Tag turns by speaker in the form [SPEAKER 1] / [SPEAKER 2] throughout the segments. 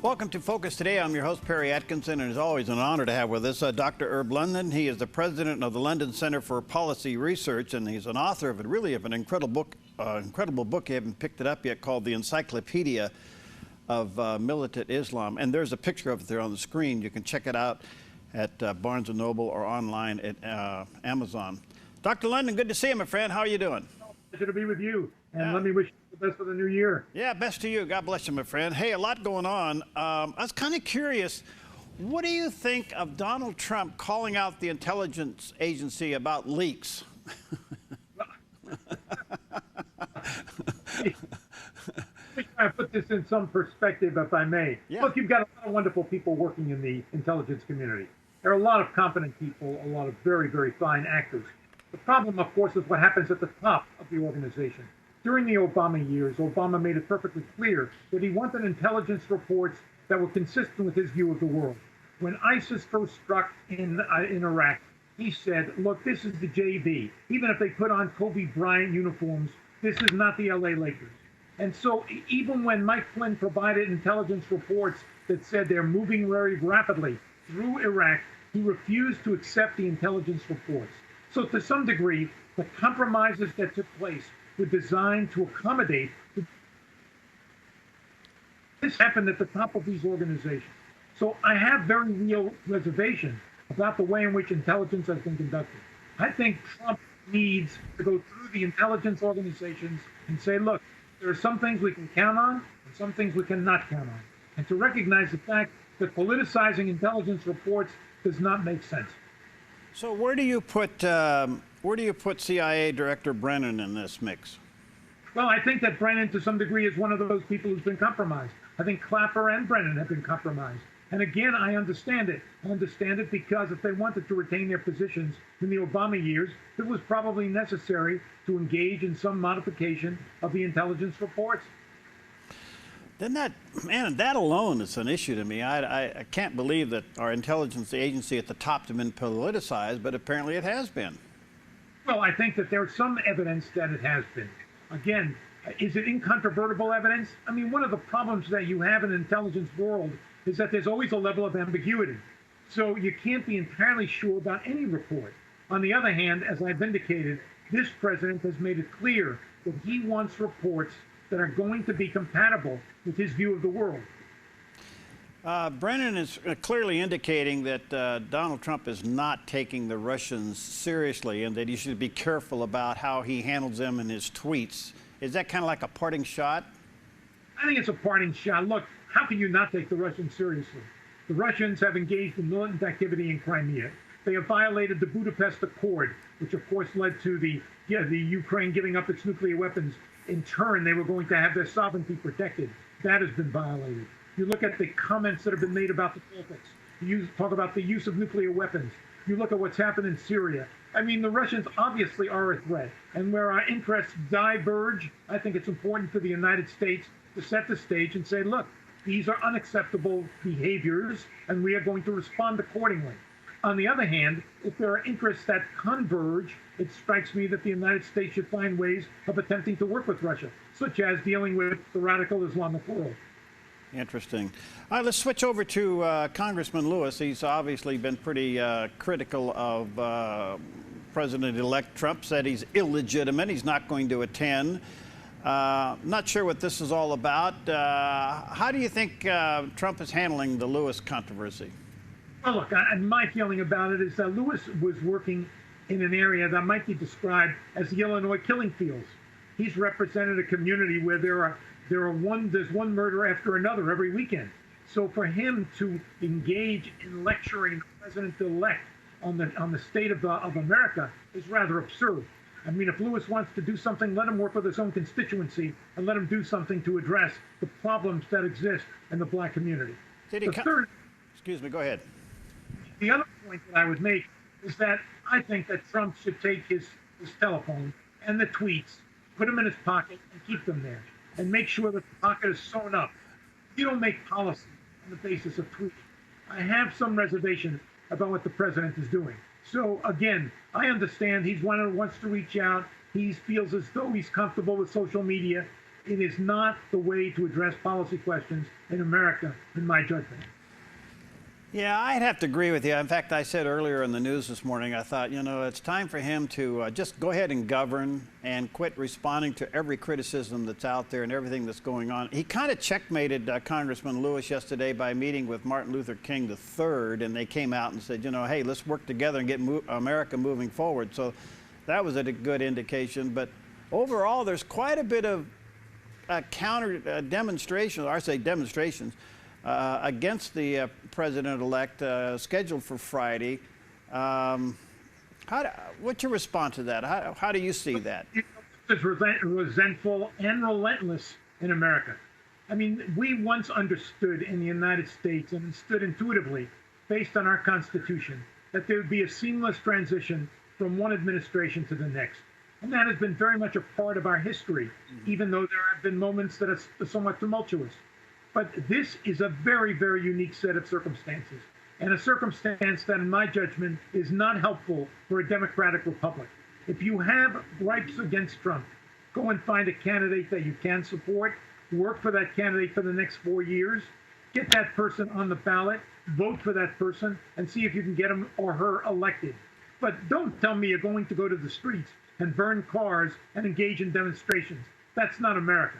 [SPEAKER 1] Welcome to Focus Today. I'm your host, Perry Atkinson, and it's always an honor to have with us Dr. Herb London. He is the president of the London Center for Policy Research, and he's an author of an incredible book. You haven't picked it up yet, called the Encyclopedia of Militant Islam. And there's a picture of it there on the screen. You can check it out at Barnes & Noble or online at Amazon. Dr. London, good to see you, my friend. How are you doing?
[SPEAKER 2] Pleasure to be with you, and let me wish you the best for the new year.
[SPEAKER 1] Yeah, best to you. God bless you, my friend. Hey, a lot going on. I was kind of curious, what do you think of Donald Trump calling out the intelligence agency about leaks?
[SPEAKER 2] I put this in some perspective, if I may.
[SPEAKER 1] Yeah.
[SPEAKER 2] Look, you've got a lot of wonderful people working in the intelligence community. There are a lot of competent people, a lot of very, very fine actors. The problem, of course, is what happens at the top of the organization. During the Obama years, Obama made it perfectly clear that he wanted intelligence reports that were consistent with his view of the world. When ISIS first struck in Iraq, he said, look, this is the JV. Even if they put on Kobe Bryant uniforms, this is not the LA Lakers. And so even when Mike Flynn provided intelligence reports that said they're moving very rapidly through Iraq, he refused to accept the intelligence reports. So to some degree, the compromises that took place were designed to accommodate. This happened at the top of these organizations. So I have very real reservations about the way in which intelligence has been conducted. I think Trump needs to go through the intelligence organizations and say, look, there are some things we can count on and some things we cannot count on. And to recognize the fact that politicizing intelligence reports does not make sense.
[SPEAKER 1] So where do you put CIA Director Brennan in this mix?
[SPEAKER 2] Well, I think that Brennan, to some degree, is one of those people who's been compromised. I think Clapper and Brennan have been compromised. And again, I understand it. I understand it because if they wanted to retain their positions in the Obama years, it was probably necessary to engage in some modification of the intelligence reports.
[SPEAKER 1] Then that alone is an issue to me. I can't believe that our intelligence agency at the top has been politicized, but apparently it has been.
[SPEAKER 2] Well, I think that there's some evidence that it has been. Again, is it incontrovertible evidence? I mean, one of the problems that you have in the intelligence world is that there's always a level of ambiguity. So you can't be entirely sure about any report. On the other hand, as I've indicated, this president has made it clear that he wants reports that are going to be compatible with his view of the world.
[SPEAKER 1] Brennan is clearly indicating that Donald Trump is not taking the Russians seriously and that he should be careful about how he handles them in his tweets. Is that kind of like a parting shot?
[SPEAKER 2] I think it's a parting shot. Look, how can you not take the Russians seriously? The Russians have engaged in militant activity in Crimea. They have violated the Budapest Accord, which of course led to the Ukraine giving up its nuclear weapons. In turn, they were going to have their sovereignty protected. That has been violated. You look at the comments that have been made about the Baltics. You talk about the use of nuclear weapons. You look at what's happened in Syria. I mean, the Russians obviously are a threat. And where our interests diverge, I think it's important for the United States to set the stage and say, look, these are unacceptable behaviors, and we are going to respond accordingly. On the other hand, if there are interests that converge, it strikes me that the United States should find ways of attempting to work with Russia, such as dealing with the radical Islamic world.
[SPEAKER 1] Interesting. All right, let's switch over to Congressman Lewis. He's obviously been pretty critical of President-elect Trump, said he's illegitimate, he's not going to attend. Not sure what this is all about. How do you think Trump is handling the Lewis controversy?
[SPEAKER 2] Well, look, my feeling about it is that Lewis was working in an area that might be described as the Illinois killing fields. He's represented a community where there's one murder after another every weekend. So for him to engage in lecturing the president-elect on the state of America is rather absurd. I mean, if Lewis wants to do something, let him work with his own constituency and let him do something to address the problems that exist in the black community.
[SPEAKER 1] Excuse me, go ahead.
[SPEAKER 2] The other point that I would make is that I think that Trump should take his telephone and the tweets, put them in his pocket and keep them there, and make sure that the pocket is sewn up. You don't make policy on the basis of tweets. I have some reservations about what the president is doing. So again, I understand he's one who wants to reach out. He feels as though he's comfortable with social media. It is not the way to address policy questions in America, in my judgment.
[SPEAKER 1] Yeah, I'd have to agree with you. In fact, I said earlier in the news this morning, I thought, you know, it's time for him to just go ahead and govern and quit responding to every criticism that's out there and everything that's going on. He kind of checkmated Congressman Lewis yesterday by meeting with Martin Luther King III, and they came out and said, you know, hey, let's work together and get America moving forward. So that was a good indication. But overall, there's quite a bit of counter demonstrations, or I say demonstrations, against the president-elect scheduled for Friday. What's your response to that? How do you see that?
[SPEAKER 2] It's resentful and relentless in America. I mean, we once understood in the United States, and understood intuitively, based on our Constitution, that there would be a seamless transition from one administration to the next. And that has been very much a part of our history, even though there have been moments that are somewhat tumultuous. But this is a very, very unique set of circumstances, and a circumstance that, in my judgment, is not helpful for a democratic republic. If you have gripes against Trump, go and find a candidate that you can support, work for that candidate for the next 4 years, get that person on the ballot, vote for that person, and see if you can get him or her elected. But don't tell me you're going to go to the streets and burn cars and engage in demonstrations. That's not America.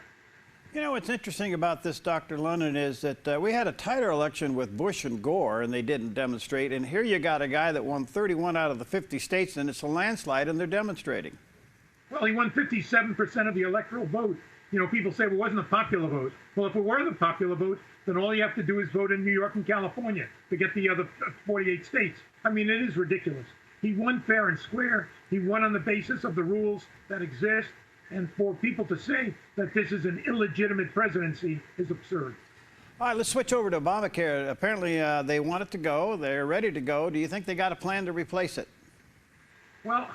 [SPEAKER 1] You know, what's interesting about this, Dr. London, is that we had a tighter election with Bush and Gore, and they didn't demonstrate. And here you got a guy that won 31 out of the 50 states, and it's a landslide, and they're demonstrating.
[SPEAKER 2] Well, he won 57% of the electoral vote. You know, people say, well, it wasn't a popular vote. Well, if it were the popular vote, then all you have to do is vote in New York and California to get the other 48 states. I mean, it is ridiculous. He won fair and square. He won on the basis of the rules that exist. And for people to say that this is an illegitimate presidency is absurd.
[SPEAKER 1] All right, let's switch over to Obamacare. Apparently, they want it to go. They're ready to go. Do you think they got a plan to replace it?
[SPEAKER 2] Well,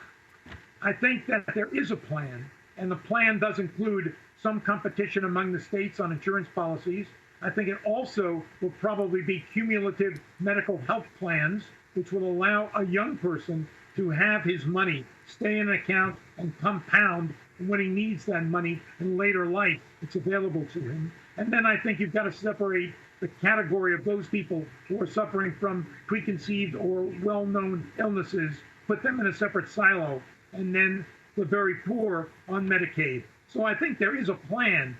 [SPEAKER 2] I think that there is a plan, and the plan does include some competition among the states on insurance policies. I think it also will probably be cumulative medical health plans, which will allow a young person to have his money stay in an account and compound when he needs that money in later life. It's available to him. And then I think you've got to separate the category of those people who are suffering from preconceived or well-known illnesses, put them in a separate silo, and then the very poor on Medicaid. So I think there is a plan.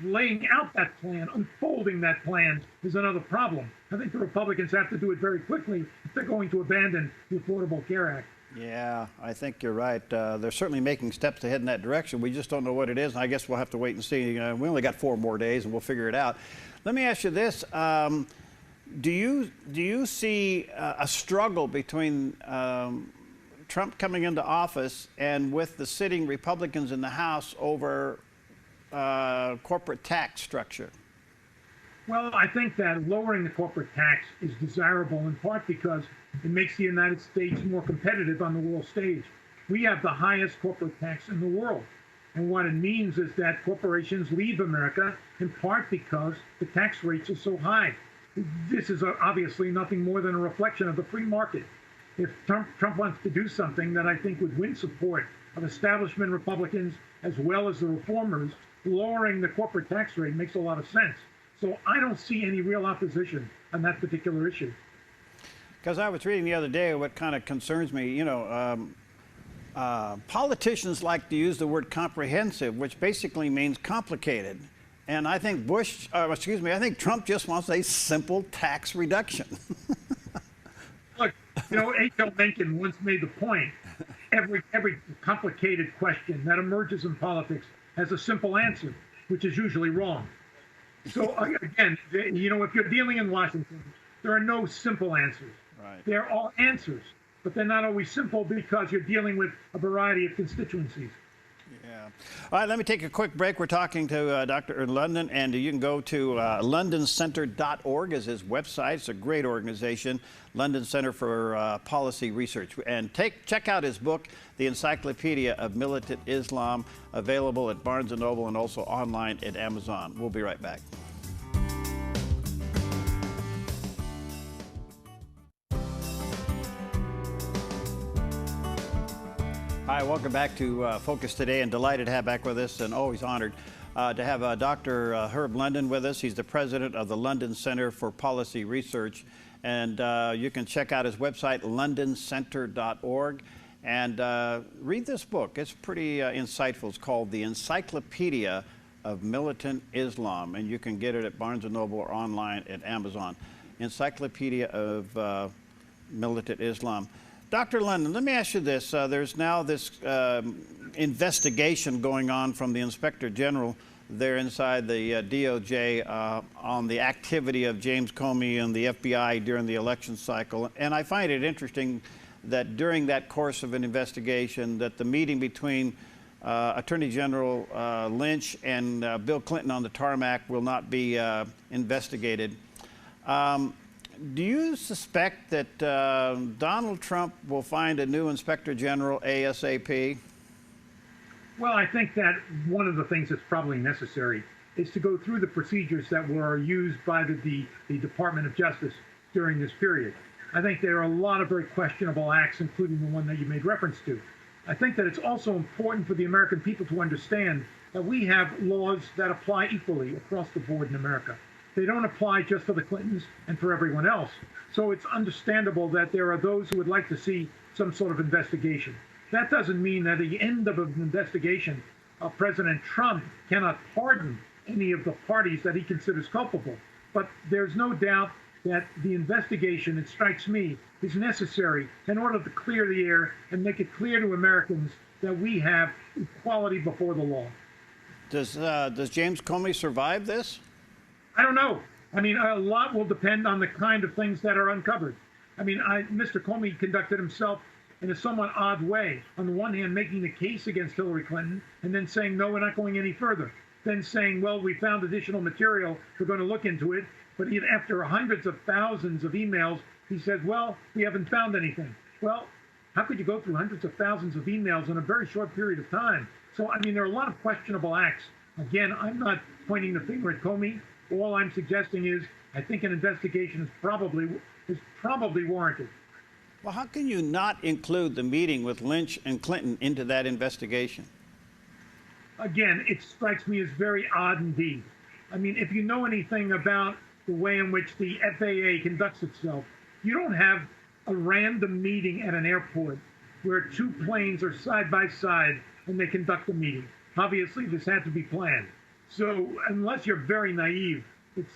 [SPEAKER 2] Laying out that plan, unfolding that plan is another problem. I think the Republicans have to do it very quickly if they're going to abandon the Affordable Care Act.
[SPEAKER 1] Yeah, I think you're right. They're certainly making steps ahead in that direction. We just don't know what it is, and I guess we'll have to wait and see. We only got 4 more days, and we'll figure it out. Let me ask you this. Do you see a struggle between Trump coming into office and with the sitting Republicans in the House over corporate tax structure?
[SPEAKER 2] Well, I think that lowering the corporate tax is desirable in part because it makes the United States more competitive on the world stage. We have the highest corporate tax in the world. And what it means is that corporations leave America in part because the tax rates are so high. This is obviously nothing more than a reflection of the free market. If Trump wants to do something that I think would win support of establishment Republicans as well as the reformers, lowering the corporate tax rate makes a lot of sense. So I don't see any real opposition on that particular issue.
[SPEAKER 1] Because I was reading the other day what kind of concerns me, you know, politicians like to use the word comprehensive, which basically means complicated. And I think I think Trump just wants a simple tax reduction.
[SPEAKER 2] Look, you know, H.L. Mencken once made the point, every complicated question that emerges in politics has a simple answer, which is usually wrong. So again, you know, if you're dealing in Washington, there are no simple answers.
[SPEAKER 1] Right.
[SPEAKER 2] There are answers, but they're not always simple because you're dealing with a variety of constituencies.
[SPEAKER 1] Yeah. All right, let me take a quick break. We're talking to Dr. London, and you can go to londoncenter.org is his website. It's a great organization, London Center for Policy Research. And check out his book, The Encyclopedia of Militant Islam, available at Barnes & Noble and also online at Amazon. We'll be right back. Hi, welcome back to Focus Today, and delighted to have back with us and always honored to have Dr. Herb London with us. He's the president of the London Center for Policy Research. And you can check out his website, londoncenter.org, and read this book. It's pretty insightful. It's called The Encyclopedia of Militant Islam, and you can get it at Barnes & Noble or online at Amazon. Encyclopedia of Militant Islam. Dr. London, let me ask you this. There's now this investigation going on from the Inspector General there inside the DOJ on the activity of James Comey and the FBI during the election cycle. And I find it interesting that during that course of an investigation that the meeting between Attorney General Lynch and Bill Clinton on the tarmac will not be investigated. Do you suspect that Donald Trump will find a new Inspector General ASAP?
[SPEAKER 2] Well, I think that one of the things that's probably necessary is to go through the procedures that were used by the Department of Justice during this period. I think there are a lot of very questionable acts, including the one that you made reference to. I think that it's also important for the American people to understand that we have laws that apply equally across the board in America. They don't apply just for the Clintons and for everyone else. So it's understandable that there are those who would like to see some sort of investigation. That doesn't mean that at the end of an investigation, President Trump cannot pardon any of the parties that he considers culpable. But there's no doubt that the investigation, it strikes me, is necessary in order to clear the air and make it clear to Americans that we have equality before the law.
[SPEAKER 1] Does James Comey survive this?
[SPEAKER 2] I don't know. I mean, a lot will depend on the kind of things that are uncovered. I mean, Mr. Comey conducted himself in a somewhat odd way. On the one hand, making the case against Hillary Clinton and then saying, no, we're not going any further. Then saying, well, we found additional material, we're going to look into it. But after hundreds of thousands of emails, he said, well, we haven't found anything. Well, how could you go through hundreds of thousands of emails in a very short period of time? So, I mean, there are a lot of questionable acts. Again, I'm not pointing the finger at Comey. All I'm suggesting is I think an investigation is probably warranted.
[SPEAKER 1] Well, how can you not include the meeting with Lynch and Clinton into that investigation?
[SPEAKER 2] Again, it strikes me as very odd indeed. I mean, if you know anything about the way in which the FAA conducts itself, you don't have a random meeting at an airport where two planes are side by side and they conduct a meeting. Obviously, this had to be planned. So unless you're very naive,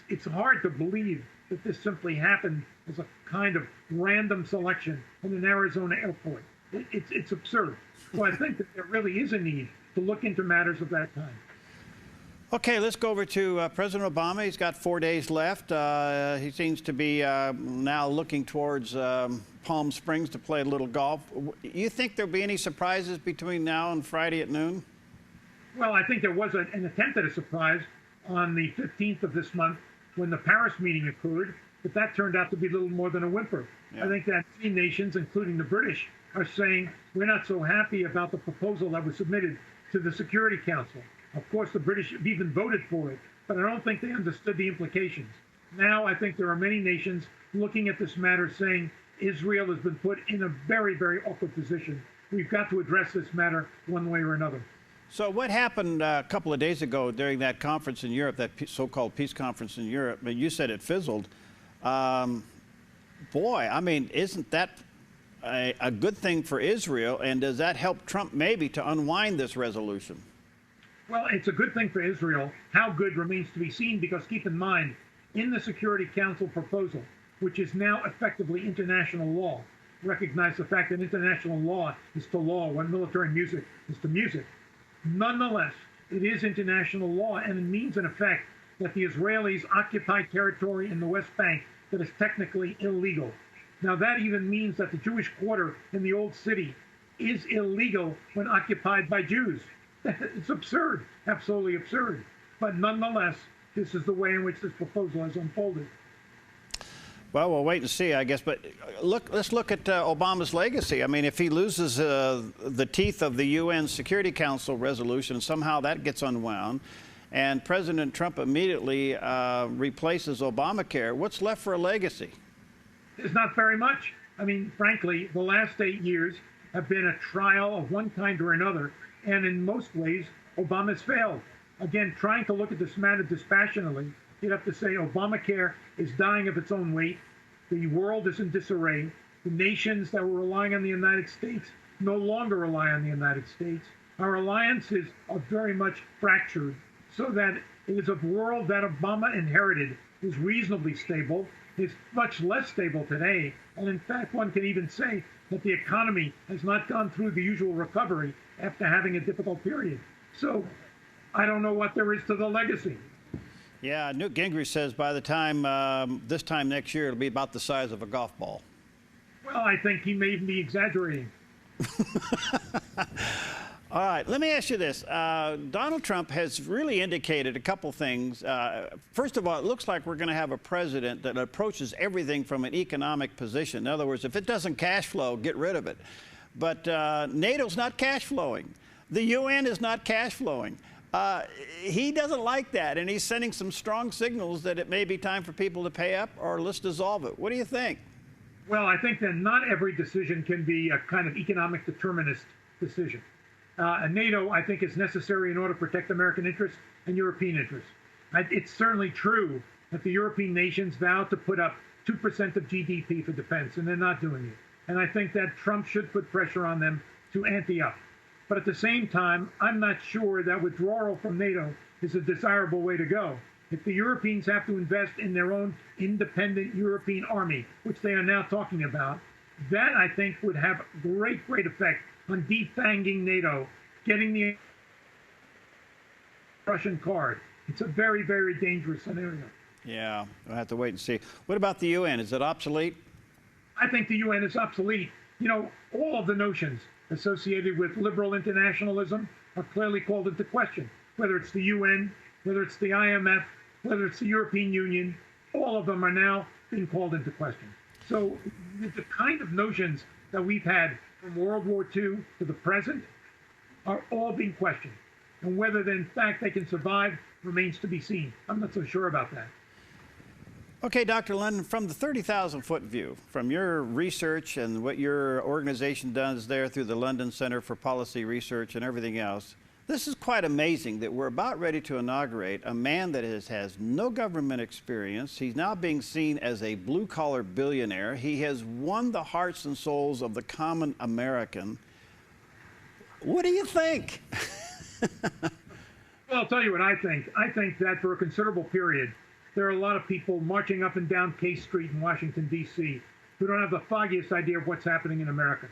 [SPEAKER 2] it's hard to believe that this simply happened as a kind of random selection in an Arizona airport. It's absurd. So I think that there really is a need to look into matters of that kind.
[SPEAKER 1] Okay, let's go over to President Obama. He's got 4 days left. He seems to be now looking towards Palm Springs to play a little golf. You think there'll be any surprises between now and Friday at noon?
[SPEAKER 2] Well, I think there was an attempt at a surprise on the 15th of this month when the Paris meeting occurred, but that turned out to be little more than a whimper. Yeah. I think that many nations, including the British, are saying we're not so happy about the proposal that was submitted to the Security Council. Of course, the British have even voted for it, but I don't think they understood the implications. Now I think there are many nations looking at this matter saying Israel has been put in a very, very awkward position. We've got to address this matter one way or another.
[SPEAKER 1] So what happened a couple of days ago during that conference in Europe, that so-called peace conference in Europe, but you said it fizzled. Boy, I mean, isn't that a good thing for Israel? And does that help Trump maybe to unwind this resolution?
[SPEAKER 2] Well, it's a good thing for Israel. How good remains to be seen, because keep in mind, in the Security Council proposal, which is now effectively international law, recognize the fact that international law is to law what military music is to music. Nonetheless, it is international law, and it means, in effect, that the Israelis occupy territory in the West Bank that is technically illegal. Now, that even means that the Jewish quarter in the Old City is illegal when occupied by Jews. It's absurd, absolutely absurd. But nonetheless, this is the way in which this proposal has unfolded.
[SPEAKER 1] Well, we'll wait and see, I guess. But let's look at Obama's legacy. I mean, if he loses the teeth of the UN Security Council resolution, somehow that gets unwound, and President Trump immediately replaces Obamacare, what's left for a legacy?
[SPEAKER 2] There's not very much. I mean, frankly, the last 8 years have been a trial of one kind or another, and in most ways, Obama's failed. Again, trying to look at this matter dispassionately, you'd have to say Obamacare is dying of its own weight. The world is in disarray. The nations that were relying on the United States no longer rely on the United States. Our alliances are very much fractured, so that it is a world that Obama inherited is reasonably stable, is much less stable today, and in fact, one can even say that the economy has not gone through the usual recovery after having a difficult period. So I don't know what there is to the legacy.
[SPEAKER 1] Yeah, Newt Gingrich says by the time this time next year, it'll be about the size of a golf ball.
[SPEAKER 2] Well, I think he may be exaggerating.
[SPEAKER 1] All right, let me ask you this. Donald Trump has really indicated a couple things. First of all, it looks like we're going to have a president that approaches everything from an economic position. In other words, if it doesn't cash flow, get rid of it. But NATO's not cash flowing. The UN is not cash flowing. He doesn't like that, and he's sending some strong signals that it may be time for people to pay up or let's dissolve it. What do you think?
[SPEAKER 2] Well, I think that not every decision can be a kind of economic determinist decision. And NATO, I think, is necessary in order to protect American interests and European interests. It's certainly true that the European nations vowed to put up 2% of GDP for defense, and they're not doing it. And I think that Trump should put pressure on them to ante up. But at the same time, I'm not sure that withdrawal from NATO is a desirable way to go. If the Europeans have to invest in their own independent European army, which they are now talking about, that I think would have great effect on defanging NATO, getting the Russian card. It's a very dangerous scenario.
[SPEAKER 1] Yeah, we'll have to wait and see. What about the UN? Is it obsolete?
[SPEAKER 2] I think the UN is obsolete. You know, all of the notions associated with liberal internationalism are clearly called into question, whether it's the UN, whether it's the IMF, whether it's the European Union, all of them are now being called into question. So the kind of notions that we've had from World War II to the present are all being questioned. And whether, in fact, they can survive remains to be seen. I'm not so sure about that.
[SPEAKER 1] Okay, Dr. London, from the 30,000-foot view, from your research and what your organization does there through the London Center for Policy Research and everything else, this is quite amazing that we're about ready to inaugurate a man that has no government experience. He's now being seen as a blue-collar billionaire. He has won the hearts and souls of the common American. What do you think?
[SPEAKER 2] Well, I'll tell you what I think. I think that for a considerable period, there are a lot of people marching up and down K Street in Washington, D.C., who don't have the foggiest idea of what's happening in America.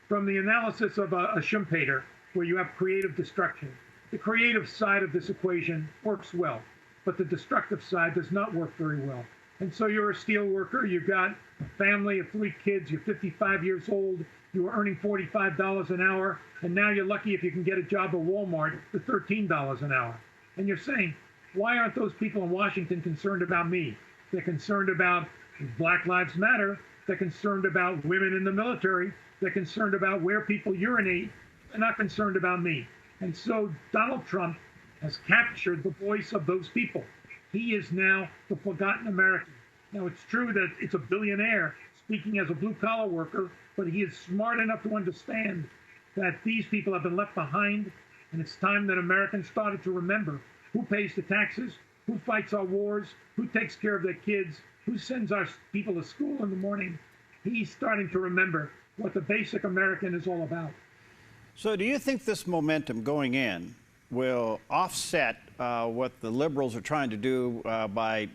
[SPEAKER 2] From the analysis of a Schumpeter, where you have creative destruction, the creative side of this equation works well, but the destructive side does not work very well. And so you're a steel worker, you've got a family of 3 kids, you're 55 years old, you are earning $45 an hour, and now you're lucky if you can get a job at Walmart for $13 an hour. And you're saying, why aren't those people in Washington concerned about me? They're concerned about Black Lives Matter. They're concerned about women in the military. They're concerned about where people urinate. They're not concerned about me. And so Donald Trump has captured the voice of those people. He is now the forgotten American. Now, it's true that it's a billionaire speaking as a blue-collar worker, but he is smart enough to understand that these people have been left behind, and it's time that Americans started to remember who pays the taxes, who fights our wars, who takes care of their kids, who sends our people to school in the morning. He's starting to remember what the basic American is all about.
[SPEAKER 1] So do you think this momentum going in will offset what the liberals are trying to do by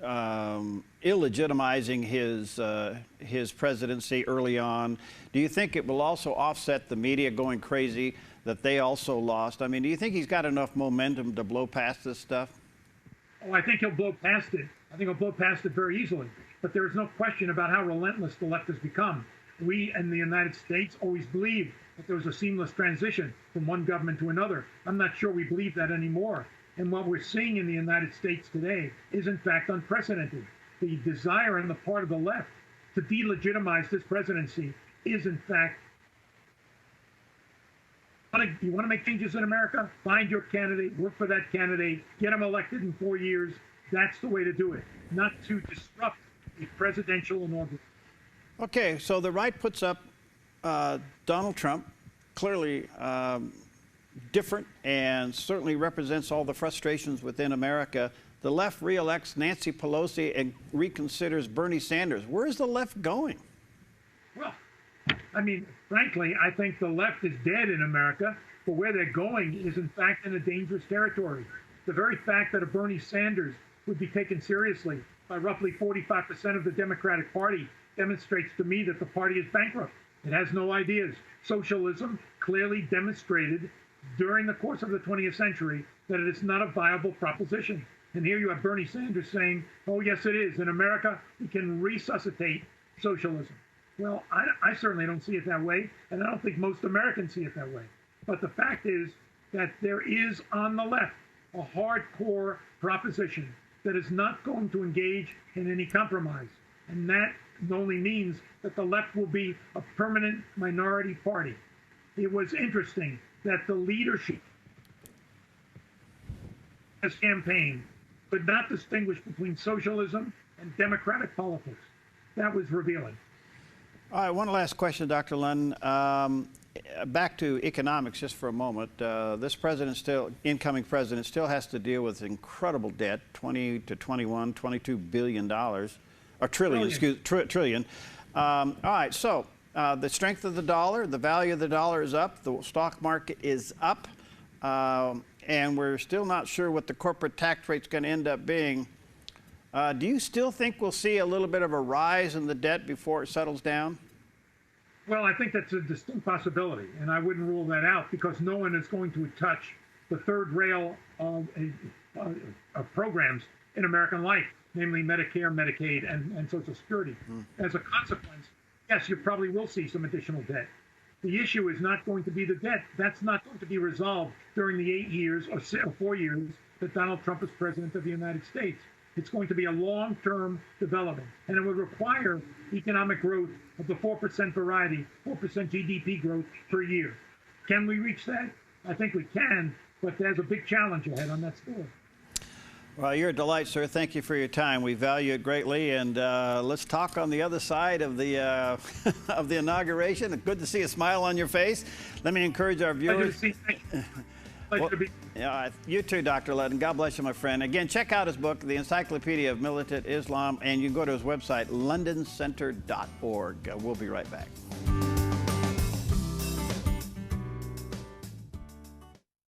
[SPEAKER 1] illegitimizing his presidency early on? Do you think it will also offset the media going crazy that they also lost? I mean, do you think he's got enough momentum to blow past this stuff?
[SPEAKER 2] Oh, I think he'll blow past it. I think he'll blow past it very easily. But there is no question about how relentless the left has become. We in the United States always believed that there was a seamless transition from one government to another. I'm not sure we believe that anymore. And what we're seeing in the United States today is, in fact, unprecedented. The desire on the part of the left to delegitimize this presidency is, in fact, you want to make changes in America? Find your candidate, work for that candidate, get him elected in 4 years. That's the way to do it, not to disrupt the presidential inauguration.
[SPEAKER 1] Okay, so the right puts up Donald Trump, clearly different and certainly represents all the frustrations within America. The left re-elects Nancy Pelosi and reconsiders Bernie Sanders. Where's the left going?
[SPEAKER 2] Well, I mean, frankly, I think the left is dead in America, but where they're going is, in fact, in a dangerous territory. The very fact that a Bernie Sanders would be taken seriously by roughly 45% of the Democratic Party demonstrates to me that the party is bankrupt. It has no ideas. Socialism clearly demonstrated during the course of the 20th century that it is not a viable proposition. And here you have Bernie Sanders saying, oh, yes, it is. In America, we can resuscitate socialism. Well, I certainly don't see it that way, and I don't think most Americans see it that way. But the fact is that there is on the left a hardcore proposition that is not going to engage in any compromise. And that only means that the left will be a permanent minority party. It was interesting that the leadership of this campaign could not distinguish between socialism and democratic politics. That was revealing.
[SPEAKER 1] All right, one last question, Dr. London. Back to economics just for a moment. This incoming president still has to deal with incredible debt, 20 to 21, $22 billion, or trillion, trillion. All right, so the strength of the dollar, the value of the dollar is up, the stock market is up, and we're still not sure what the corporate tax rate's going to end up being. Do you still think we'll see a little bit of a rise in the debt before it settles down?
[SPEAKER 2] Well, I think that's a distinct possibility, and I wouldn't rule that out because no one is going to touch the third rail of programs in American life, namely Medicare, Medicaid, and Social Security. As a consequence, yes, you probably will see some additional debt. The issue is not going to be the debt. That's not going to be resolved during the 8 years or 4 years that Donald Trump is president of the United States. It's going to be a long-term development, and it would require economic growth of the 4% variety, 4% GDP growth per year. Can we reach that? I think we can, but there's a big challenge ahead on that score.
[SPEAKER 1] Well, you're a delight, sir. Thank you for your time. We value it greatly, and let's talk on the other side of the of the inauguration. Good to see a smile on your face. Let me encourage our viewers. Well, yeah, you too, Dr. London. God bless you, my friend. Again, check out his book, The Encyclopedia of Militant Islam, and you can go to his website, londoncenter.org. We'll be right back.